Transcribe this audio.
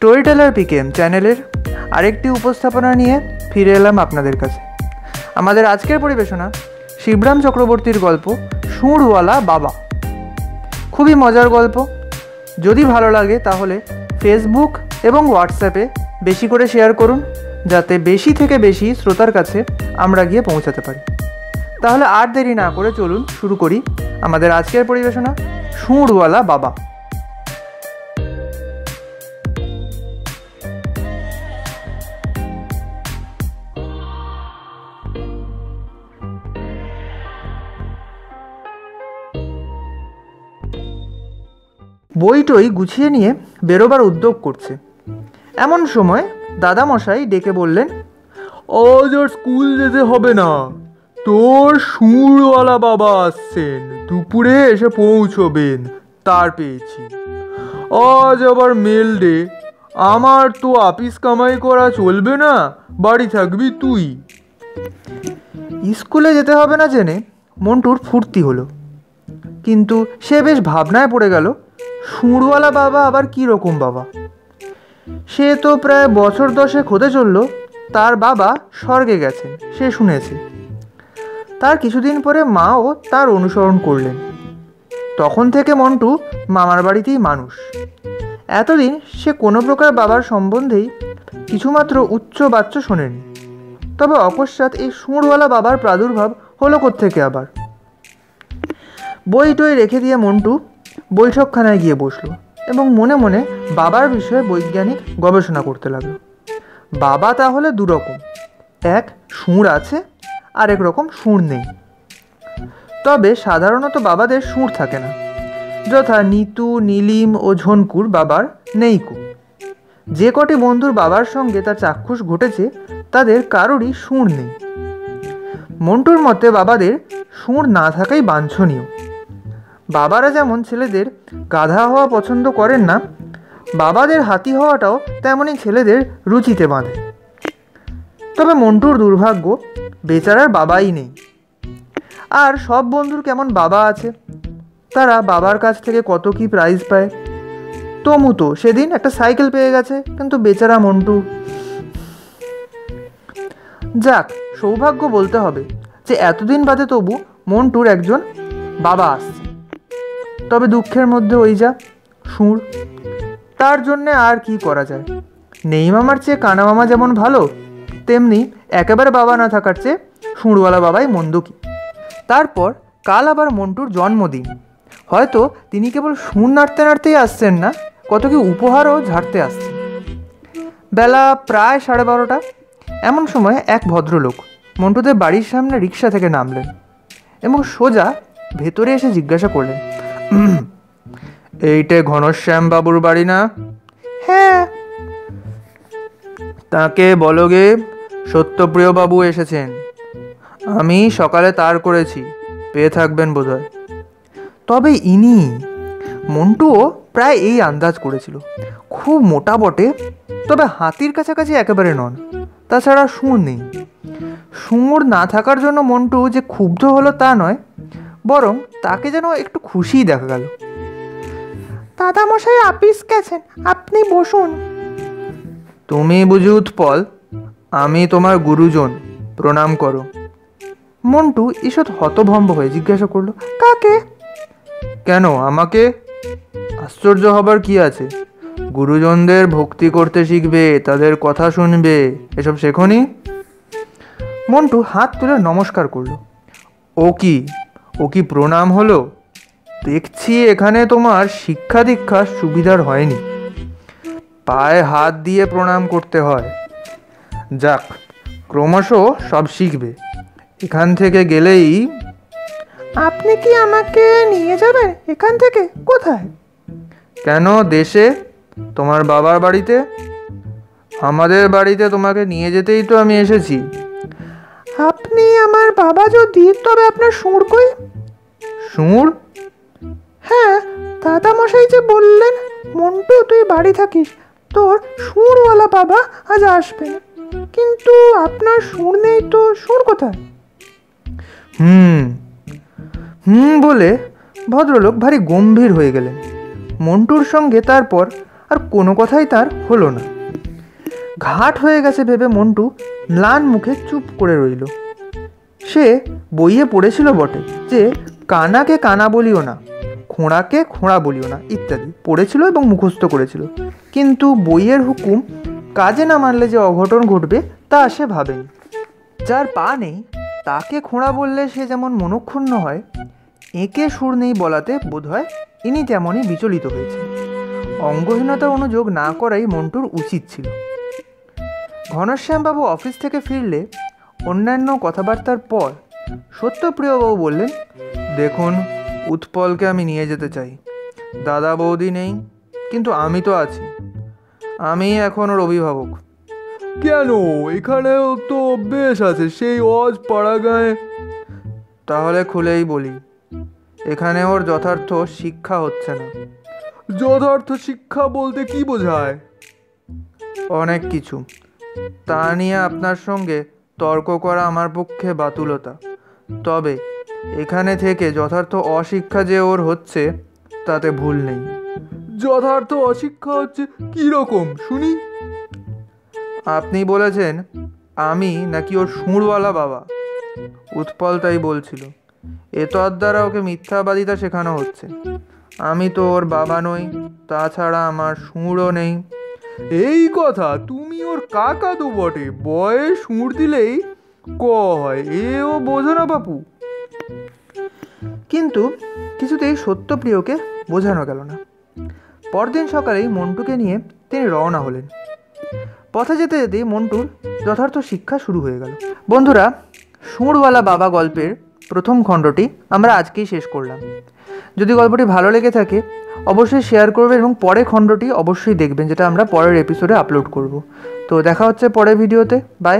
Story teller পিকেএম চ্যানেলের আরেকটি উপস্থাপনা নিয়ে ফিরে এলাম আপনাদের কাছে। আমাদের আজকের পরিবেশনা শিবরাম চক্রবর্তীর গল্প সুরওয়ালা বাবা। খুবই মজার গল্প। যদি ভালো লাগে তাহলে ফেসবুক এবং হোয়াটসঅ্যাপে বেশি করে শেয়ার করুন, যাতে বেশি থেকে বেশি শ্রোতার কাছে আমরা গিয়ে পৌঁছাতে পারি। তাহলে আর দেরি না করে চলুন শুরু করি আমাদের আজকের পরিবেশনা সুরওয়ালা বাবা। বইটই গুছিয়ে নিয়ে বেরোবার উদ্যোগ করছে, এমন সময় দাদামশাই ডেকে বললেন, আজ আর স্কুল যেতে হবে না, তোর সুরওয়ালা বাবা আসছেন, দুপুরে এসে পৌঁছবেন, তার পেয়েছি। আজ আবার মেল ডে, আমার তো আপিস কামাই করা চলবে না, বাড়ি থাকবি তুই। স্কুলে যেতে হবে না জেনে মন্টুর ফুর্তি হলো, কিন্তু সে বেশ ভাবনায় পড়ে গেল, সুরওয়ালা বাবা আবার কী রকম বাবা। সে তো প্রায় বছর 10 হতে চলল তার বাবা স্বর্গে গেছেন, সে শুনেছে। তার কিছুদিন পরে মাও তার অনুসরণ করলেন। তখন থেকে মন্টু মামার বাড়িতেই মানুষ। এতদিন সে কোনো প্রকার বাবার সম্বন্ধেই কিছুমাত্র উচ্চ বাচ্চ শোনেনি। তবে অকস্মাৎ এই সুরওয়ালা বাবার প্রাদুর্ভাব হলো কোত্থেকে আবার। বইটই রেখে দিয়ে মন্টু বৈঠকখানায় গিয়ে বসলো এবং মনে মনে বাবার বিষয়ে বৈজ্ঞানিক গবেষণা করতে লাগলো। বাবা তাহলে দুরকম, এক সুর আছে আর এক রকম সুর নেই। তবে সাধারণত বাবাদের সুর থাকে না, যথা নিতু, নীলিম ও ঝনকুর বাবার নেইকো। যে কটি বন্ধুর বাবার সঙ্গে তার চাক্ষুষ ঘটেছে তাদের কারোরই সুর নেই। মন্টুর মতে বাবাদের সুর না থাকাই বাঞ্ছনীয়। বাবারা যেমন ছেলেদের গাধা হওয়া পছন্দ করেন না, বাবাদের হাতি হওয়াটাও তেমনই ছেলেদের রুচিতে বাঁধে। তবে মন্টুর দুর্ভাগ্য, বেচারার বাবাই নেই। আর সব বন্ধুর কেমন বাবা আছে, তারা বাবার কাছ থেকে কত কি প্রাইজ পায়। তমু তো সেদিন একটা সাইকেল পেয়ে গেছে, কিন্তু বেচারা মন্টু। যাক, সৌভাগ্য বলতে হবে যে এতদিন বাদে তবু মন্টুর একজন বাবা আসছে। তবে দুঃখের মধ্যে ওই যা সুর, তার জন্যে আর কি করা যায়। নেই মামার চেয়ে কানা মামা যেমন ভালো, তেমনি একেবারে বাবা না থাকার চেয়ে সুরওয়ালা বাবাই মন্দ কি। তারপর কাল আবার মন্টুর জন্মদিন। হয়তো তিনি কেবল সুর নাড়তে নাড়তেই আসছেন না, কত কি উপহারও ঝাড়তে আসছেন। বেলা প্রায় 12:30। এমন সময় এক ভদ্রলোক মন্টুদের বাড়ির সামনে রিক্সা থেকে নামলেন এবং সোজা ভেতরে এসে জিজ্ঞাসা করলেন, এইটে ঘনশ্যাম বাবুর বাড়ি না? হ্যাঁ। তাকে বলো গে সত্যপ্রিয় বাবু এসেছেন, আমি সকালে তার করেছি, পেয়ে থাকবেন বোধহয়। তবে ইনি, মন্টুও প্রায় এই আন্দাজ করেছিল। খুব মোটা বটে, তবে হাতির কাছাকাছি একেবারে নন। তাছাড়া সুর নেই। সুর না থাকার জন্য মন্টু যে ক্ষুব্ধ হলো তা নয়, বরং তাকে যেন একটু খুশিই দেখা গেল। দাদামশাই আপিস গেছেন, আপনি বসুন। তুমি বুঝি উৎপল, আমি তোমার গুরুজন, প্রণাম করো। মন্টু ঈষৎ হতভম্ব হয়ে জিজ্ঞাসা করলো, কাকে? কেন আমাকে? আশ্চর্য হবার কি আছে? গুরুজনদের ভক্তি করতে শিখবে, তাদের কথা শুনবে, এসব শেখনি? মন্টু হাত তুলে নমস্কার করলো। ও কি প্রণাম হলো? দেখছি এখানে তোমার শিক্ষা দীক্ষা সুবিধার হয়নি, পায়ে হাত দিয়ে প্রণাম করতে হয়। যাক, ক্রমশ সব শিখবে। এখান থেকে গেলেই। আপনি কি আমাকে নিয়ে যাবেন এখান থেকে? কোথায়? কেন, দেশে, তোমার বাবার বাড়িতে। আমাদের বাড়িতে তোমাকে নিয়ে যেতেই তো আমি এসেছি। আপনি আমার বাবা যদি, তবে আপনার সুর কই? সুর? হ্যাঁ, দাদামশাই যে বললেন, মন্টু তুই বাড়ি থাকিস, তোর সুরওয়ালা বাবা আজ আসবে। কিন্তু আপনার সুর নেই তো, সুর কোথায়? বলে ভদ্রলোক ভারী গম্ভীর হয়ে গেলেন। মন্টুর সঙ্গে তারপর আর কোনো কথাই তার হলো না। ঘাট হয়ে গেছে ভেবে মন্টু ম্লান মুখে চুপ করে রইল। সে বইয়ে পড়েছিল বটে যে কানাকে কানা বলিও না, খোঁড়াকে খোঁড়া বলিও না ইত্যাদি পড়েছিল এবং মুখস্থ করেছিল, কিন্তু বইয়ের হুকুম কাজে না মানলে যে অঘটন ঘটবে তা সে ভাবেনি। যার পা নেই তাকে খোঁড়া বললে সে যেমন মনক্ষুণ্ণ হয়, এঁকে সুর নেই বলাতে বোধ হয় ইনি তেমনই বিচলিত হয়েছে। অঙ্গহীনতার অনুযোগ না করাই মন্টুর উচিত ছিল। ঘনশ্যামবাবু অফিস থেকে ফিরলে অন্যান্য কথাবার্তার পর সত্যপ্রিয়বাবু বললেন, দেখুন, উৎপলকে আমি নিয়ে যেতে চাই। দাদা বৌদি নেই, কিন্তু আমি তো আছি। আমি এখন ওর অভিভাবক। কেন, এখানেও তো বেশ আছে, সেই অজ পাড়া গায়ে। তাহলে খুলেই বলি, এখানে ওর যথার্থ শিক্ষা হচ্ছে না। যথার্থ শিক্ষা বলতে কি বোঝায়? অনেক কিছু, তা নিয়ে আপনার সঙ্গে তর্ক করা আমার পক্ষে বাতুলতা। তবে এখানে থেকে যথার্থ অশিক্ষা যে ওর হচ্ছে তাতে ভুল নেই। যথার্থ অশিক্ষা হচ্ছে কি রকম শুনি? আপনি বলেছেন আমি নাকি ওর সুরওয়ালা বাবা। উৎপল তাই বলছিল। এ তর দ্বারা ওকে মিথ্যাবাদিতা শেখানো হচ্ছে। আমি তো ওর বাবা নই, তাছাড়া আমার সুরও নেই। এই কথা? তুমি ওর কাকা তো বটে, বয়স সুর দিলেই ক হয়, এও বোঝো না বাপু? কিন্তু কিছুতেই সত্যপ্রিয়কে বোঝানো গেল না। পরদিন সকালেই মন্টুকে নিয়ে তিনি রওনা হলেন। পথে যেতে যেতে মন্টুর যথার্থ শিক্ষা শুরু হয়ে গেল। বন্ধুরা, সুরওয়ালা বাবা গল্পের প্রথম খণ্ডটি আমরা আজকেই শেষ করলাম। যদি গল্পটি ভালো লেগে থাকে অবশ্যই শেয়ার করবেন এবং পরের খণ্ডটি অবশ্যই দেখবেন, যেটা আমরা পরের এপিসোডে আপলোড করব। তো দেখা হচ্ছে পরের ভিডিওতে। বাই।